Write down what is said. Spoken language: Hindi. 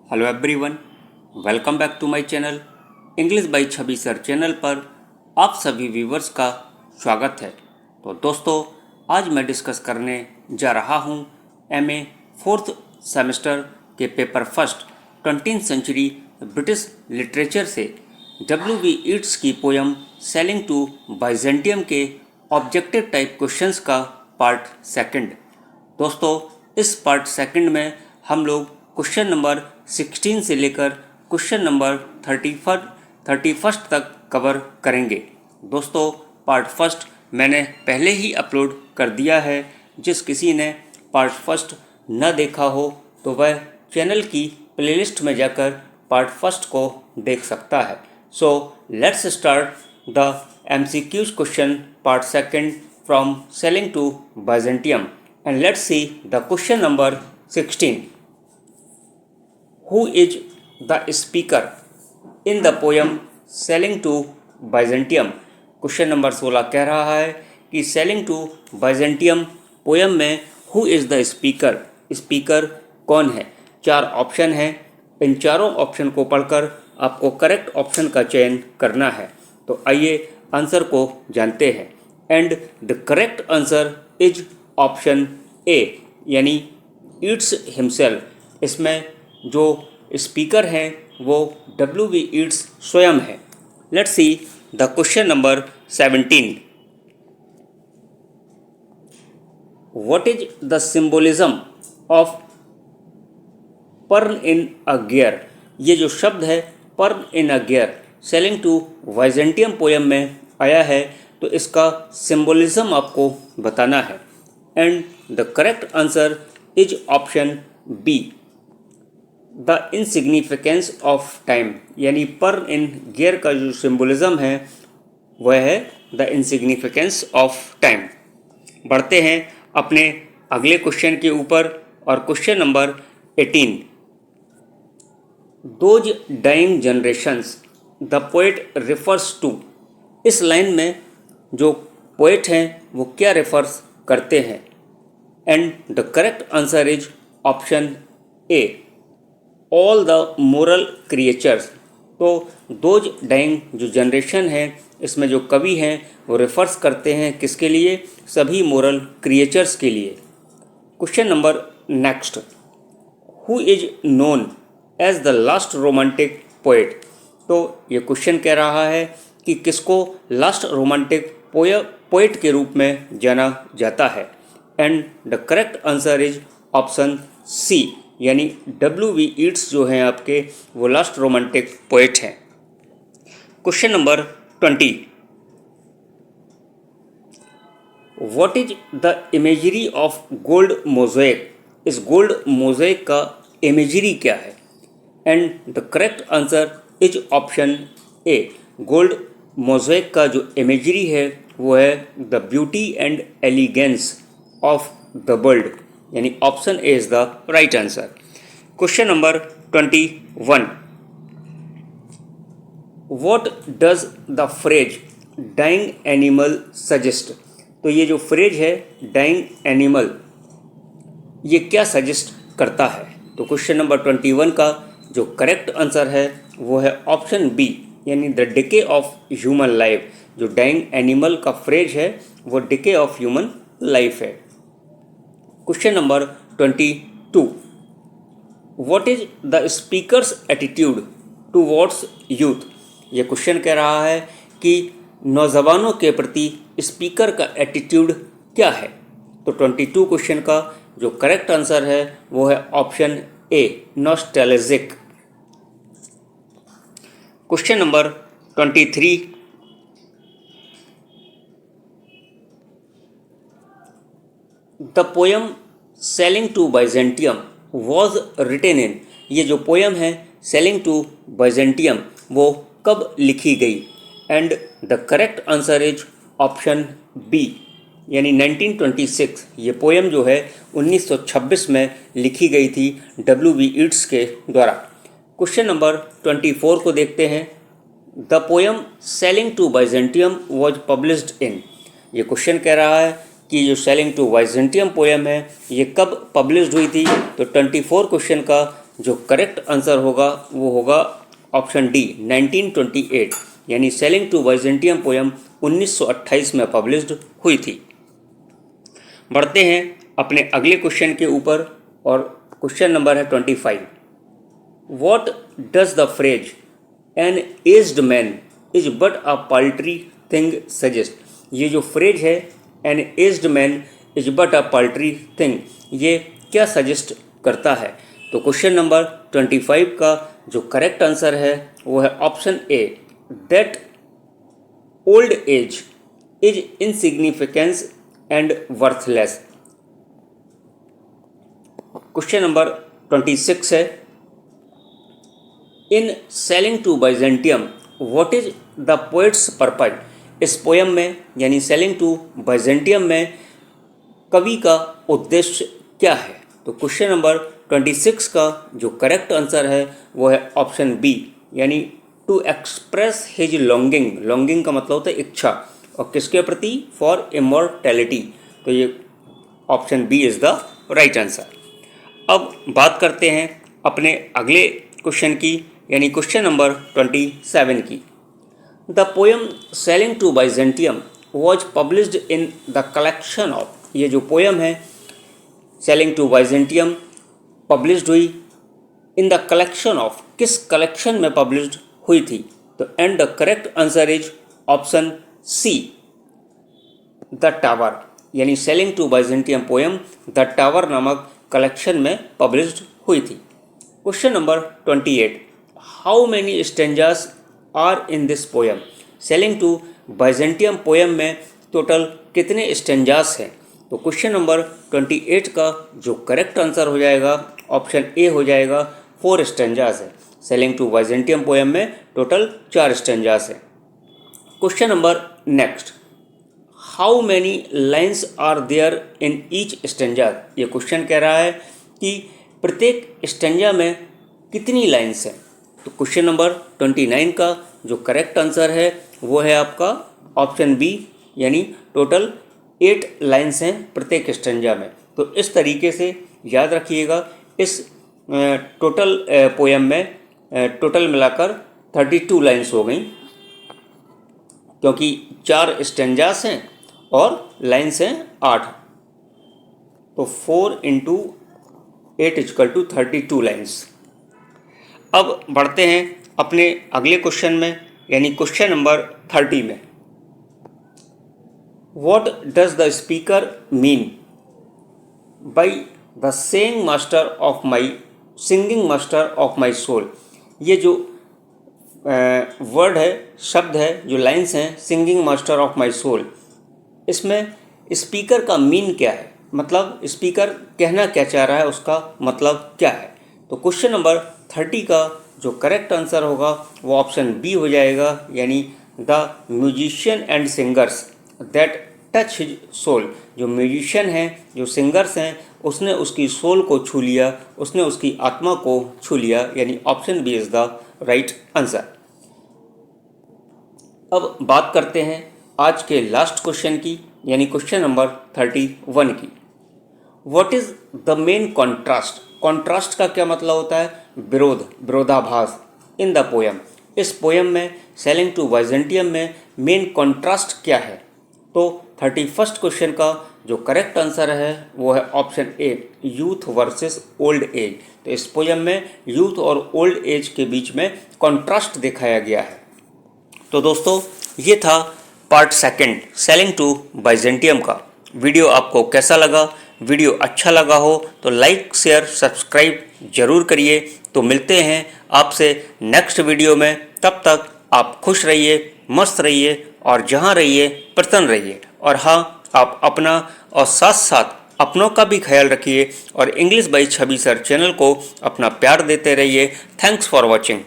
Hello everyone, welcome back to my channel English by Chhavi sir channel पर आप सभी व्यूवर्स का स्वागत है। तो दोस्तों, आज मैं डिस्कस करने जा रहा हूं एमए फोर्थ सेमेस्टर के paper first 20th century British literature से W.B. ईट्स की पोयम सेलिंग टू बाइजेंटियम के ऑब्जेक्टिव टाइप क्वेश्चंस का पार्ट सेकंड। दोस्तों, इस पार्ट सेकंड में हम लोग क्वेश्चन नंबर 16 से लेकर क्वेश्चन नंबर 31 तक कवर करेंगे। दोस्तों, पार्ट फर्स्ट मैंने पहले ही अपलोड कर दिया है। जिस किसी ने पार्ट फर्स्ट न देखा हो तो वह चैनल की प्लेलिस्ट में जाकर पार्ट फर्स्ट को देख सकता है। So let's start the MCQs question part second from sailing to Byzantium and let's see the question number 16. Who is the speaker in the poem Selling to Byzantium? Question number 16 कह रहा है कि सेलिंग टू बाइजेंटियम पोयम में who is the speaker, speaker कौन है। 4 ऑप्शन हैं। इन चारों ऑप्शन को पढ़कर आपको करेक्ट ऑप्शन का चयन करना है। तो आइए आंसर को जानते हैं। And the correct answer is option ए, यानी ईट्स हिमसेल्फ। इसमें जो स्पीकर हैं वो W.B. ईट्स स्वयं है। Let's see the question number 17। What is the symbolism of perne in a gyre. ये जो शब्द है perne in a gyre sailing to Byzantium poem में आया है, तो इसका सिंबोलिज्म आपको बताना है। And the correct answer is option B, the insignificance of time. यानी पर्न इन गियर का जो सिंबोलिज्म है वह है द इनसिग्निफिकेंस ऑफ टाइम। बढ़ते हैं अपने अगले क्वेश्चन के ऊपर और question number 18। Those dying generations the poet refers to. इस लाइन में जो पोएट हैं वो क्या रेफर्स करते हैं। And the correct answer is option A, all the moral creatures. तो दोज डाइंग जो जनरेशन है इसमें जो कवि हैं वो रेफर्स करते हैं किसके लिए, सभी मोरल क्रिएचर्स के लिए। Question number next, who is known as the last romantic poet. तो ये क्वेश्चन कह रहा है कि किसको लास्ट रोमांटिक पोएट के रूप में जाना जाता है। And the correct answer is option C, यानी W.B. ईट्स जो हैं आपके वो लास्ट रोमांटिक पोएट हैं। Question number 20। What is the imagery of gold mosaic. इस गोल्ड मोज़ेक का इमेजरी क्या है। And the correct answer is option A, gold mosaic का जो इमेजरी है वो है the beauty and elegance of the world, यानी option A is the right answer. Question number 21। What does the phrase dying animal suggest. तो ये जो फ्रेज है डाइंग एनिमल, ये क्या सजेस्ट करता है। तो क्वेश्चन नंबर 21 का जो करेक्ट आंसर है वो है ऑप्शन बी, यानी the decay of human life. जो डाइंग एनिमल का फ्रेज है वो डिके ऑफ ह्यूमन लाइफ है। Question number 22। What is the speakers attitude towards youth. ये क्वेश्चन कह रहा है कि नौजवानों के प्रति स्पीकर का एटीट्यूड क्या है। तो 22 क्वेश्चन का जो करेक्ट आंसर है वो है option A, nostalgic. Question number 23। The poem sailing to Byzantium was written in. ये जो पोयम है सेलिंग टू बाइजेंटियम वो कब लिखी गई। And the correct answer is option B, यानी 1926। ये पोयम जो है 1926 में लिखी गई थी W.B. ईट्स के द्वारा। क्वेश्चन नंबर 24 को देखते हैं। The poem sailing to Byzantium was published in. ये क्वेश्चन कह रहा है कि जो सेलिंग टू बाइजेंटियम पोयम है ये कब पब्लिश्ड हुई थी। तो 24 क्वेश्चन का जो करेक्ट आंसर होगा वो होगा ऑप्शन डी 1928, यानी सेलिंग टू बाइजेंटियम पोयम 1928 में पब्लिश्ड हुई थी। बढ़ते हैं अपने अगले क्वेश्चन के ऊपर और क्वेश्चन नंबर है 25। What does the phrase an aged man is but a paltry thing suggest? ये जो फ्रेज है an aged man is but a paltry thing, ये क्या सजेस्ट करता है? तो क्वेश्चन नंबर 25 का जो करेक्ट आंसर है वो है option A, that old age is insignificance and worthless. Question number 26 है, in sailing to Byzantium what is the poet's purpose? इस पोयम में यानी सेलिंग टू बाइजेंटियम में कवि का उद्देश्य क्या है? तो क्वेश्चन नंबर 26 का जो करेक्ट आंसर है वो है ऑप्शन बी, यानी to express his longing. Longing का मतलब होता है इच्छा, और किसके प्रति? For immortality. तो ये option B is the right answer. अब बात करते हैं अपने अगले क्वेश्चन की, यानी क्वेश्चन नंबर 27 की। The poem sailing to Byzantium was published in the collection of, ये जो पोएम है सेलिंग टू बाइजेंटियम पब्लिश्ड हुई इन द कलेक्शन ऑफ, किस कलेक्शन में पब्लिश्ड हुई थी? तो and the correct answer is option C, the tower, यानी sailing to Byzantium poem the tower नामक कलेक्शन में पब्लिश्ड हुई थी। Question number 28, how many stanzas are in this poem? Sailing to Byzantium poem में टोटल कितने स्टेंजास हैं? तो क्वेश्चन नंबर 28 का जो करेक्ट आंसर हो जाएगा ऑप्शन ए हो जाएगा, 4 स्टेंजास है। सेलिंग टू बाइजेंटियम पोएम में टोटल 4 स्टेंजास है। Question number next, how many lines are there in each stanza? ये क्वेश्चन कह रहा है कि प्रत्येक स्टेंजा में कितनी लाइन्स हैं? तो क्वेश्चन नंबर 29 का जो करेक्ट आंसर है वो है आपका ऑप्शन बी, यानी टोटल 8 लाइन्स हैं प्रत्येक स्टेंजा में। तो इस तरीके से याद रखिएगा, इस टोटल पोएम में टोटल मिलाकर 32 लाइन्स हो गई, क्योंकि 4 स्टेंजास हैं और लाइन्स हैं 8, तो 4 × 8 = 32 लाइन्स। अब बढ़ते हैं अपने अगले क्वेश्चन में, यानी क्वेश्चन नंबर 30 में। What does the speaker mean by the singing master of my soul? ये जो वर्ड है, शब्द है, जो लाइन्स हैं, singing master of my soul, इसमें स्पीकर का मीन क्या है? मतलब स्पीकर कहना क्या चाह रहा है, उसका मतलब क्या है? तो क्वेश्चन नंबर 30 का जो करेक्ट आंसर होगा वो ऑप्शन बी हो जाएगा, यानी the musician and singers that touch his soul. जो म्यूजिशियन हैं, जो सिंगर्स हैं, उसने उसकी सोल को छू लिया, उसने उसकी आत्मा को छू लिया, यानी option B is the right answer. अब बात करते हैं आज के लास्ट क्वेश्चन की, यानी क्वेश्चन नंबर 31 की। What is the main contrast? Contrast का क्या मतलब होता है? विरोध, विरोधाभास इन द पोएम। इस पोएम में सेलिंग टू बाइजेंटियम में मेन कॉन्ट्रास्ट क्या है? तो 31 क्वेश्चन का जो करेक्ट आंसर है वो है ऑप्शन ए, यूथ वर्सेस ओल्ड एज। तो इस पोएम में यूथ और ओल्ड एज के बीच में कॉन्ट्रास्ट दिखाया गया है। तो दोस्तों, ये था पार्ट 2 सेलिंग टू बाइजेंटियम का। वीडियो आपको कैसा लगा? वीडियो अच्छा लगा हो तो लाइक, शेयर, सब्सक्राइब जरूर करिए। तो मिलते हैं आपसे नेक्स्ट वीडियो में। तब तक आप खुश रहिए, मस्त रहिए और जहाँ रहिए प्रसन्न रहिए। और हाँ, आप अपना और साथ साथ अपनों का भी ख्याल रखिए और English by Chhavi sir channel को अपना प्यार देते रहिए। Thanks for watching.